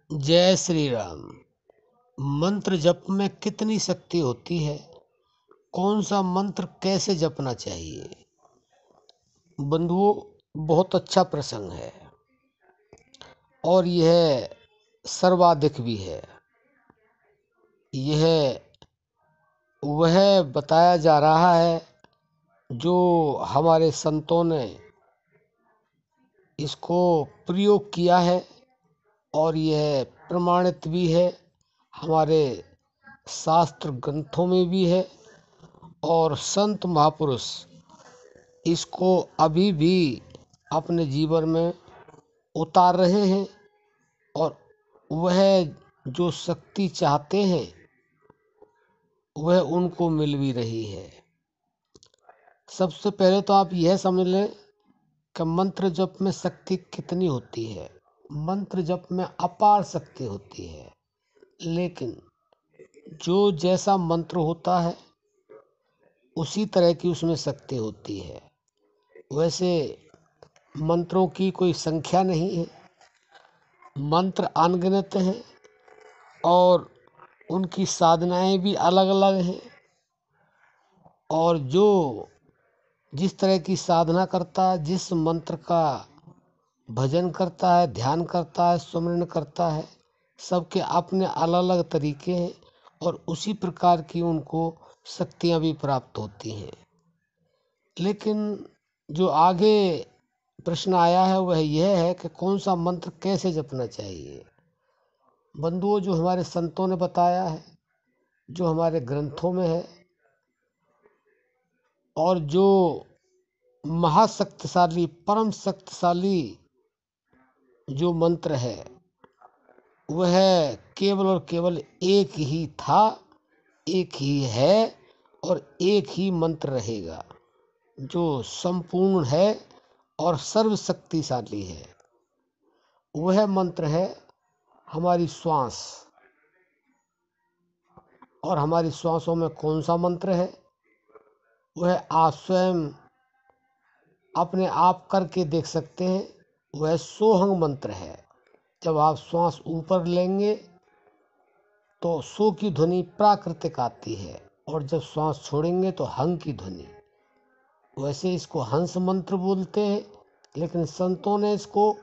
जय श्री राम। मंत्र जप में कितनी शक्ति होती है? कौन सा मंत्र कैसे जपना चाहिए? बंधुओं, बहुत अच्छा प्रसंग है और यह सर्वाधिक भी है। यह वह बताया जा रहा है जो हमारे संतों ने इसको प्रयोग किया है और यह प्रमाणित भी है, हमारे शास्त्र ग्रंथों में भी है और संत महापुरुष इसको अभी भी अपने जीवन में उतार रहे हैं और वह जो शक्ति चाहते हैं वह उनको मिल भी रही है। सबसे पहले तो आप यह समझ लें कि मंत्र जप में शक्ति कितनी होती है। मंत्र जप में अपार शक्ति होती है, लेकिन जो जैसा मंत्र होता है उसी तरह की उसमें शक्ति होती है। वैसे मंत्रों की कोई संख्या नहीं है, मंत्र अनगिनत हैं और उनकी साधनाएं भी अलग अलग हैं और जो जिस तरह की साधना करता है, जिस मंत्र का भजन करता है, ध्यान करता है, सुमिरन करता है, सबके अपने अलग अलग तरीके हैं और उसी प्रकार की उनको शक्तियां भी प्राप्त होती हैं। लेकिन जो आगे प्रश्न आया है वह यह है कि कौन सा मंत्र कैसे जपना चाहिए। बंधुओं, जो हमारे संतों ने बताया है, जो हमारे ग्रंथों में है और जो महाशक्तिशाली परम शक्तिशाली जो मंत्र है वह केवल और केवल एक ही था, एक ही है और एक ही मंत्र रहेगा जो संपूर्ण है और सर्वशक्तिशाली है। वह मंत्र है हमारी श्वास। और हमारी श्वासों में कौन सा मंत्र है? वह आप स्वयं अपने आप करके देख सकते हैं। वह सोहंग मंत्र है। जब आप श्वास ऊपर लेंगे तो सो की ध्वनि प्राकृतिक आती है और जब श्वास छोड़ेंगे तो हंग की ध्वनि। वैसे इसको हंस मंत्र बोलते हैं, लेकिन संतों ने इसको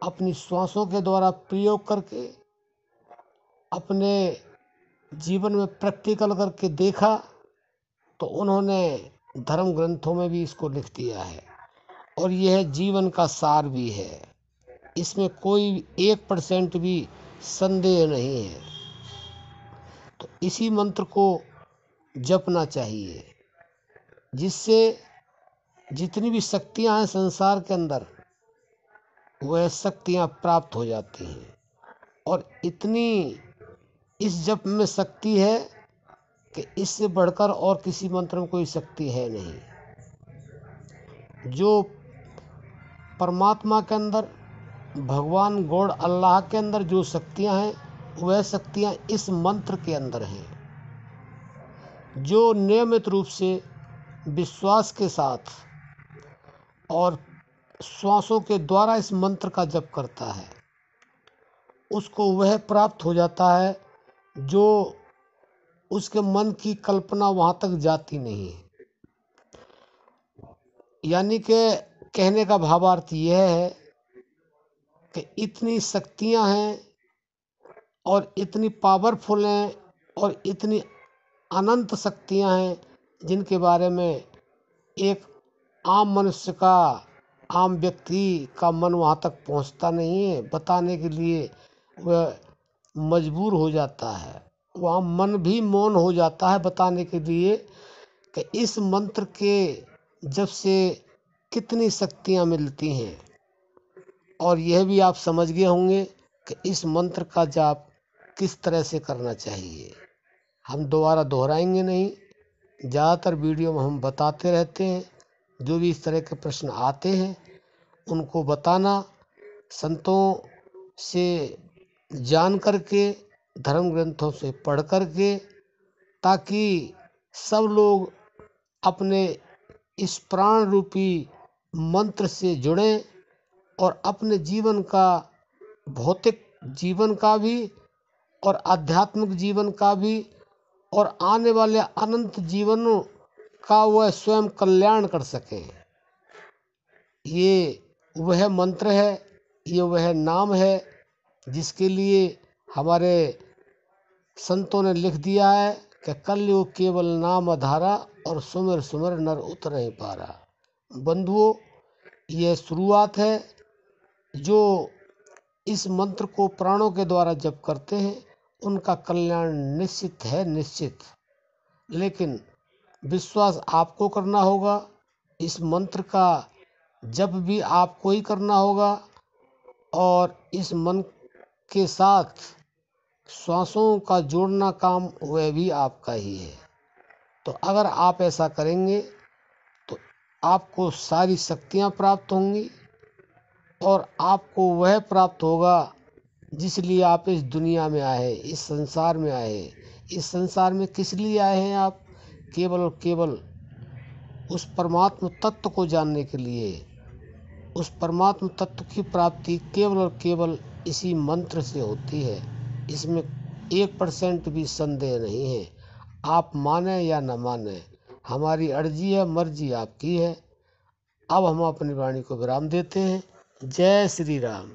अपनी श्वासों के द्वारा प्रयोग करके अपने जीवन में प्रैक्टिकल करके देखा तो उन्होंने धर्म ग्रंथों में भी इसको लिख दिया है और यह जीवन का सार भी है। इसमें कोई 1% भी संदेह नहीं है। तो इसी मंत्र को जपना चाहिए, जिससे जितनी भी शक्तियां हैं संसार के अंदर वह शक्तियां प्राप्त हो जाती हैं। और इतनी इस जप में शक्ति है कि इससे बढ़कर और किसी मंत्र में कोई शक्ति है नहीं। जो परमात्मा के अंदर, भगवान गॉड अल्लाह के अंदर जो शक्तियां हैं वह शक्तियां इस मंत्र के अंदर हैं। जो नियमित रूप से विश्वास के साथ और श्वासों के द्वारा इस मंत्र का जप करता है उसको वह प्राप्त हो जाता है जो उसके मन की कल्पना वहाँ तक जाती नहीं है। यानी कि कहने का भावार्थ यह है कि इतनी शक्तियाँ हैं और इतनी पावरफुल हैं और इतनी अनंत शक्तियाँ हैं जिनके बारे में एक आम मनुष्य का, आम व्यक्ति का मन वहाँ तक पहुँचता नहीं है। बताने के लिए वह मजबूर हो जाता है, वहाँ मन भी मौन हो जाता है बताने के लिए कि इस मंत्र के जब से कितनी शक्तियाँ मिलती हैं। और यह भी आप समझ गए होंगे कि इस मंत्र का जाप किस तरह से करना चाहिए। हम दोबारा दोहराएंगे नहीं, ज़्यादातर वीडियो में हम बताते रहते हैं। जो भी इस तरह के प्रश्न आते हैं उनको बताना, संतों से जान करके, धर्म ग्रंथों से पढ़ करके, ताकि सब लोग अपने इस प्राण रूपी मंत्र से जुड़ें और अपने जीवन का भौतिक जीवन का भी और आध्यात्मिक जीवन का भी और आने वाले अनंत जीवनों का वह स्वयं कल्याण कर सके। ये वह मंत्र है, ये वह नाम है जिसके लिए हमारे संतों ने लिख दिया है कि कलयुग केवल नाम आधारा और सुमिर सुमिर नर उतर नहीं पारा। बंधुओं, यह शुरुआत है। जो इस मंत्र को प्राणों के द्वारा जप करते हैं उनका कल्याण निश्चित है, निश्चित। लेकिन विश्वास आपको करना होगा। इस मंत्र का जप भी आपको ही करना होगा और इस मन के साथ श्वासों का जोड़ना काम वह भी आपका ही है। तो अगर आप ऐसा करेंगे तो आपको सारी शक्तियाँ प्राप्त होंगी और आपको वह प्राप्त होगा जिसलिए आप इस दुनिया में आए, इस संसार में आए। इस संसार में किस लिए आए हैं आप? केवल और केवल उस परमात्म तत्व को जानने के लिए। उस परमात्म तत्व की प्राप्ति केवल और केवल इसी मंत्र से होती है। इसमें 1% भी संदेह नहीं है। आप माने या न माने, हमारी अर्जी है, मर्जी आपकी है। अब हम अपनी वाणी को विराम देते हैं। जय श्री राम।